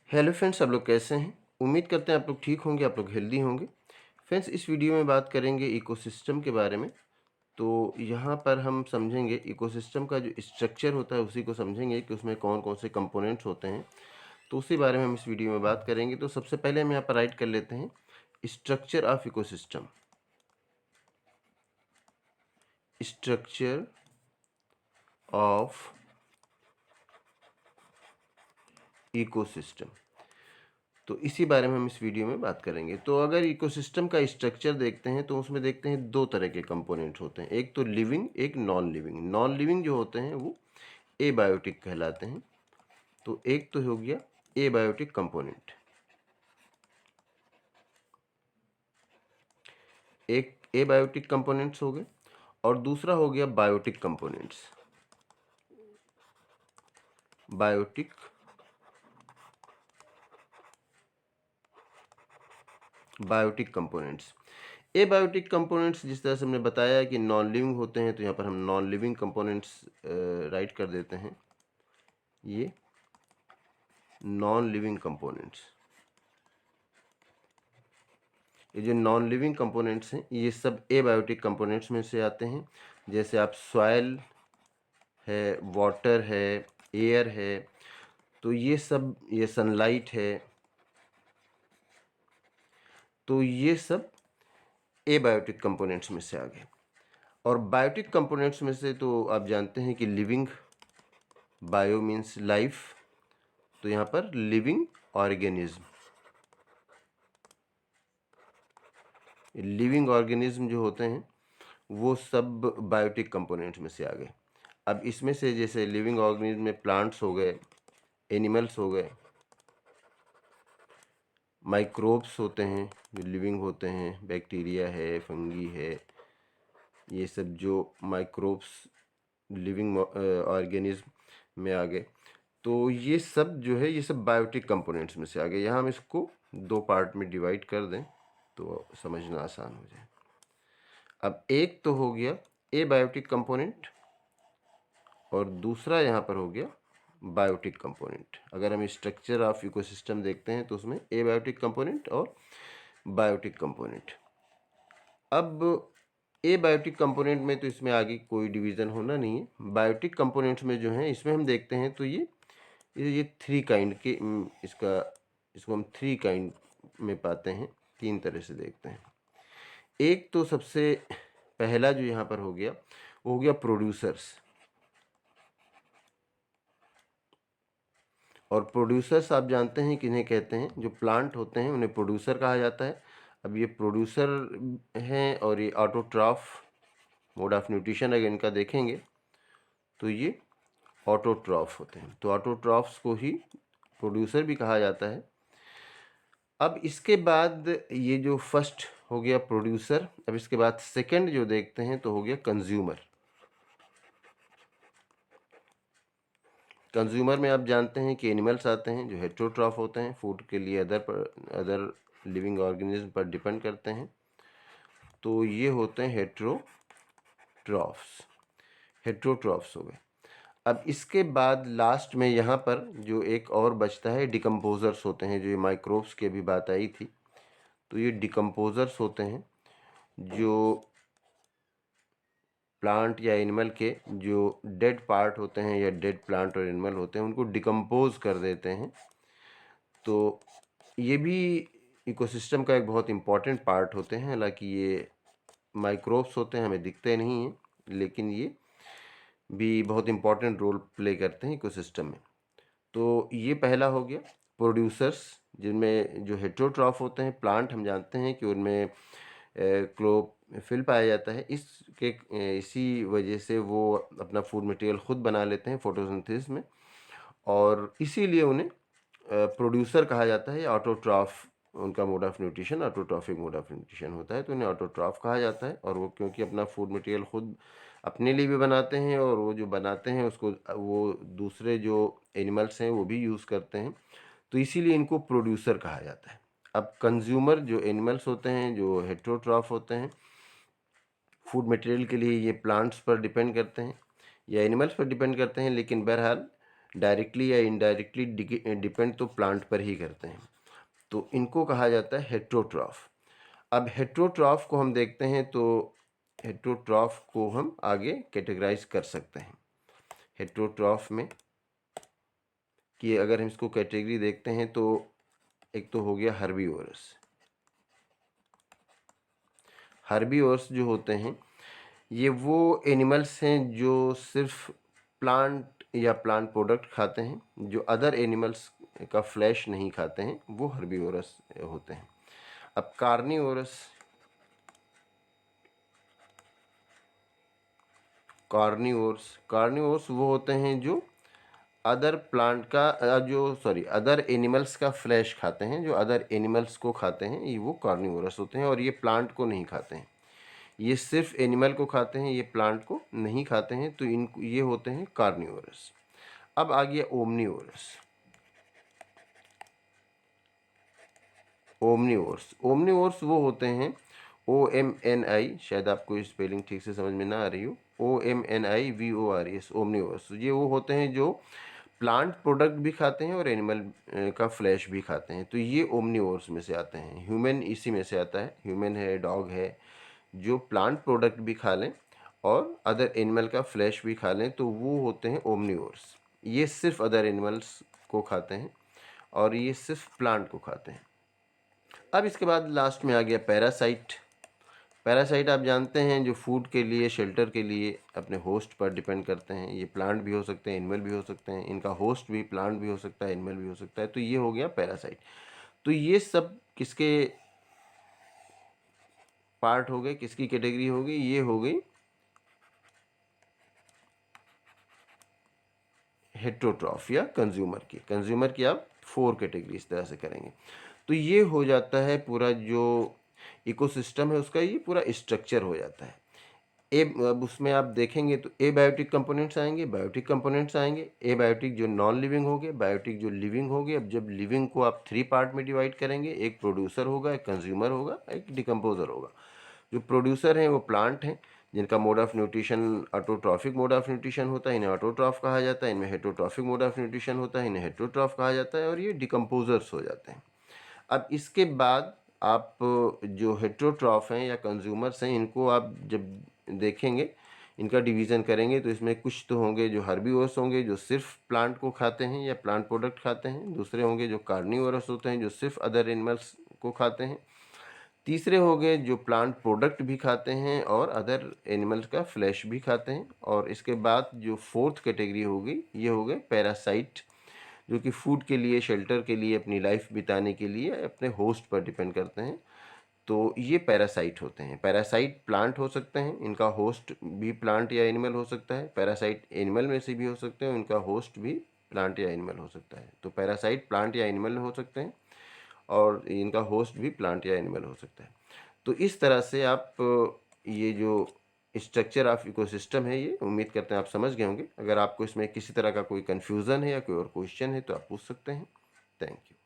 Hello friends, आप लोग कैसे हैं? उम्मीद करते हैं आप लोग ठीक होंगे, आप लोग हेल्दी होंगे। फ्रेंड्स, इस वीडियो में बात करेंगे इकोसिस्टम के बारे में। तो यहाँ पर हम समझेंगे इकोसिस्टम का जो स्ट्रक्चर होता है उसी को समझेंगे कि उसमें कौन कौन से कंपोनेंट्स होते हैं। तो उसी बारे में हम इस वीडियो में बात करेंगे। तो सबसे पहले हम यहाँ पर राइट कर लेते हैं structure of ecosystem. Structure of ecosystem, तो इसी बारे में हम इस वीडियो में बात करेंगे। तो अगर इकोसिस्टम का स्ट्रक्चर देखते हैं तो उसमें देखते हैं दो तरह के कंपोनेंट्स होते हैं, एक तो लिविंग, एक नॉन लिविंग। नॉन लिविंग जो होते हैं वो एबायोटिक कहलाते हैं। तो एक तो हो गया एबायोटिक कंपोनेंट, एक एबायोटिक कंपोनेंट्स हो गए, और दूसरा हो गया biotic components. Biotic biotic components, abiotic components जिस तरह से हमने बताया कि नॉन लिविंग होते हैं, तो यहाँ पर हम नॉन लिविंग कंपोनेंट्स राइट कर देते हैं। ये नॉन लिविंग कंपोनेंट्स, ये जो नॉन लिविंग कंपोनेंट्स हैं ये सब एबायोटिक कंपोनेंट्स में से आते हैं। जैसे आप सॉइल है, वाटर है, एयर है, तो ये सब, ये सनलाइट है, तो ये सब एबायोटिक कंपोनेंट्स में से आ गए। और बायोटिक कंपोनेंट्स में से तो आप जानते हैं कि लिविंग, बायो मीन्स लाइफ, तो यहाँ पर लिविंग ऑर्गेनिज्म, लिविंग ऑर्गेनिज्म जो होते हैं वो सब बायोटिक कंपोनेंट्स में से आ गए। अब इसमें से जैसे लिविंग ऑर्गेनिज्म में प्लांट्स हो गए, एनिमल्स हो गए, माइक्रोब्स होते हैं जो लिविंग होते हैं, बैक्टीरिया है, फंगी है, ये सब जो माइक्रोब्स लिविंग ऑर्गेनिज्म में आ गए। तो ये सब जो है ये सब बायोटिक कंपोनेंट्स में से आ गए। यहाँ हम इसको दो पार्ट में डिवाइड कर दें तो समझना आसान हो जाए। अब एक तो हो गया एबायोटिक कंपोनेंट और दूसरा यहाँ पर हो गया बायोटिक कंपोनेंट। अगर हम स्ट्रक्चर ऑफ इकोसिस्टम देखते हैं तो उसमें एबायोटिक कंपोनेंट और बायोटिक कंपोनेंट। अब एबायोटिक कंपोनेंट में तो इसमें आगे कोई डिवीज़न होना नहीं है। बायोटिक कंपोनेंट्स में जो है इसमें हम देखते हैं तो ये थ्री काइंड के इसको हम थ्री काइंड में पाते हैं, तीन तरह से देखते हैं। एक तो सबसे पहला जो यहाँ पर हो गया वो हो गया प्रोड्यूसर्स। और प्रोड्यूसर्स आप जानते हैं किन्हें कहते हैं, जो प्लांट होते हैं उन्हें प्रोड्यूसर कहा जाता है। अब ये प्रोड्यूसर हैं और ये ऑटोट्रॉफ, मोड ऑफ न्यूट्रिशन अगर इनका देखेंगे तो ये ऑटोट्रॉफ होते हैं। तो ऑटोट्रॉफ्स को ही प्रोड्यूसर भी कहा जाता है। अब इसके बाद ये जो फर्स्ट हो गया प्रोड्यूसर, अब इसके बाद सेकंड जो देखते हैं तो हो गया कंज्यूमर। कंज्यूमर में आप जानते हैं कि एनिमल्स आते हैं जो हेट्रोट्रॉफ होते हैं, फूड के लिए अदर लिविंग ऑर्गेनिज्म पर डिपेंड करते हैं, तो ये होते हैं हेट्रोट्रॉफ्स हो गए। अब इसके बाद लास्ट में यहाँ पर जो एक और बचता है डिकम्पोजर्स होते हैं, जो ये माइक्रोब्स की अभी बात आई थी। तो ये डिकम्पोजर्स होते हैं जो प्लांट या एनिमल के जो डेड पार्ट होते हैं या डेड प्लांट और एनिमल होते हैं उनको डिकम्पोज कर देते हैं। तो ये भी इकोसिस्टम का एक बहुत इम्पॉर्टेंट पार्ट होते हैं। हालांकि ये माइक्रोब्स होते हैं, हमें दिखते नहीं हैं, लेकिन ये भी बहुत इम्पॉर्टेंट रोल प्ले करते हैं इकोसिस्टम में। तो ये पहला हो गया प्रोड्यूसर्स, जिनमें जो हेट्रोट्रॉफ होते हैं प्लांट, हम जानते हैं कि उनमें क्लोरोफिल पाया जाता है। इसी वजह से वो अपना फूड मटेरियल खुद बना लेते हैं फोटोसिंथेसिस में, और इसीलिए उन्हें प्रोड्यूसर कहा जाता है। ऑटोट्रॉफ उनका mode of nutrition autotrophic mode of nutrition होता है, तो उन्हें ऑटोट्रॉफ कहा जाता है। और वो क्योंकि अपना फूड मटेरियल खुद अपने लिए भी बनाते हैं और वो जो बनाते हैं उसको वो दूसरे जो एनिमल्स हैं वो भी यूज़ करते हैं, तो इसीलिए इनको प्रोड्यूसर कहा जाता है। अब कंज्यूमर जो एनिमल्स होते हैं जो हेट्रोट्रॉफ होते हैं, फूड मटेरियल के लिए ये प्लांट्स पर डिपेंड करते हैं या एनिमल्स पर डिपेंड करते हैं, लेकिन बहरहाल डायरेक्टली या इनडायरेक्टली डिपेंड तो प्लांट पर ही करते हैं, तो इनको कहा जाता है हेट्रोट्रॉफ। अब हेट्रोट्रॉफ को हम देखते हैं तो हेट्रोट्रॉफ को हम आगे कैटेगराइज कर सकते हैं। हेट्रोट्रॉफ में कि अगर हम इसको कैटेगरी देखते हैं तो एक तो हो गया हर्बीवोरस। हर्बीवोरस जो होते हैं ये वो एनिमल्स हैं जो सिर्फ प्लांट या प्लांट प्रोडक्ट खाते हैं, जो अदर एनिमल्स का फ्लैश नहीं खाते हैं, वो हर्बीवोरस होते हैं। अब कार्निवोरस, कार्निवोर्स वो होते हैं जो अदर प्लांट का अदर एनिमल्स का फ्लैश खाते हैं, जो अदर एनिमल्स को खाते हैं, ये वो कार्निवोरस होते हैं। और ये प्लांट को नहीं खाते हैं, ये सिर्फ एनिमल को खाते हैं, ये प्लांट को नहीं खाते हैं, तो ये होते हैं कार्निवोरस। अब आ गया ओमनीवोरस। ओमनीवोर्स वो होते हैं OMNI, शायद आपको स्पेलिंग ठीक से समझ में ना आ रही हो, OMNIVORS, ओमनीवोर्स। ये वो होते हैं जो प्लांट प्रोडक्ट भी खाते हैं और एनिमल का फ्लैश भी खाते हैं, तो ये ओमनीवोर्स में से आते हैं। ह्यूमन इसी में से आता है, ह्यूमन है, डॉग है, जो प्लांट प्रोडक्ट भी खा लें और अदर एनिमल का फ्लैश भी खा लें, तो वो होते हैं ओमनीवोर्स। ये सिर्फ अदर एनिमल्स को खाते हैं और ये सिर्फ प्लांट को खाते हैं। अब इसके बाद लास्ट में आ गया पैरासाइट। पैरासाइट आप जानते हैं जो फूड के लिए, शेल्टर के लिए अपने होस्ट पर डिपेंड करते हैं। ये प्लांट भी हो सकते हैं, एनिमल भी हो सकते हैं, इनका होस्ट भी प्लांट भी हो सकता है, एनिमल भी हो सकता है, तो ये हो गया पैरासाइट। तो ये सब किसके पार्ट हो गए, किसकी कैटेगरी हो गई? ये हो गई हेट्रोट्रॉफ या कंज्यूमर की आप 4 कैटेगरी इस तरह से करेंगे। तो ये हो जाता है पूरा जो इकोसिस्टम है उसका, ये पूरा स्ट्रक्चर हो जाता है। अब उसमें आप देखेंगे तो एबायोटिक कंपोनेंट्स आएंगे, बायोटिक कंपोनेंट्स आएंगे। एबायोटिक जो नॉन लिविंग हो गए, बायोटिक जो लिविंग हो गए। अब जब लिविंग को आप 3 पार्ट में डिवाइड करेंगे, एक प्रोड्यूसर होगा, एक कंज्यूमर होगा, एक डिकम्पोजर होगा। जो प्रोड्यूसर हैं वो प्लांट हैं, जिनका mode of nutrition autotrophic mode of nutrition होता है, इन्हें ऑटोट्रॉफ कहा जाता है। इनमें हेट्रोट्रॉफिक मोड ऑफ न्यूट्रिशन होता है, इन्हें हेट्रोट्रॉफ कहा जाता है। और ये डिकम्पोजर्स हो जाते हैं। अब इसके बाद आप जो हेट्रोट्रॉफ हैं या कंज्यूमर्स हैं, इनको आप जब देखेंगे, इनका डिवीज़न करेंगे, तो इसमें कुछ तो होंगे जो हर्बीवोरस होंगे, जो सिर्फ प्लांट को खाते हैं या प्लांट प्रोडक्ट खाते हैं। दूसरे होंगे जो कार्निवोरस होते हैं, जो सिर्फ अदर एनिमल्स को खाते हैं। तीसरे हो गए जो प्लांट प्रोडक्ट भी खाते हैं और अदर एनिमल्स का फ्लैश भी खाते हैं। और इसके बाद जो 4th कैटेगरी होगी, ये हो गए पैरासाइट, जो कि फूड के लिए, शेल्टर के लिए, अपनी लाइफ बिताने के लिए अपने होस्ट पर डिपेंड करते हैं। तो ये पैरासाइट होते हैं। पैरासाइट प्लांट हो सकते हैं, इनका होस्ट भी प्लांट या एनिमल हो सकता है। पैरासाइट एनिमल में से भी हो सकते हैं, इनका होस्ट भी प्लांट या एनिमल हो सकता है। तो पैरासाइट प्लांट या एनिमल हो सकते हैं और इनका होस्ट भी प्लांट या एनिमल हो सकता है। तो इस तरह से आप ये जो स्ट्रक्चर ऑफ इकोसिस्टम है, ये उम्मीद करते हैं आप समझ गए होंगे। अगर आपको इसमें किसी तरह का कोई कन्फ्यूज़न है या कोई और क्वेश्चन है तो आप पूछ सकते हैं। Thank you.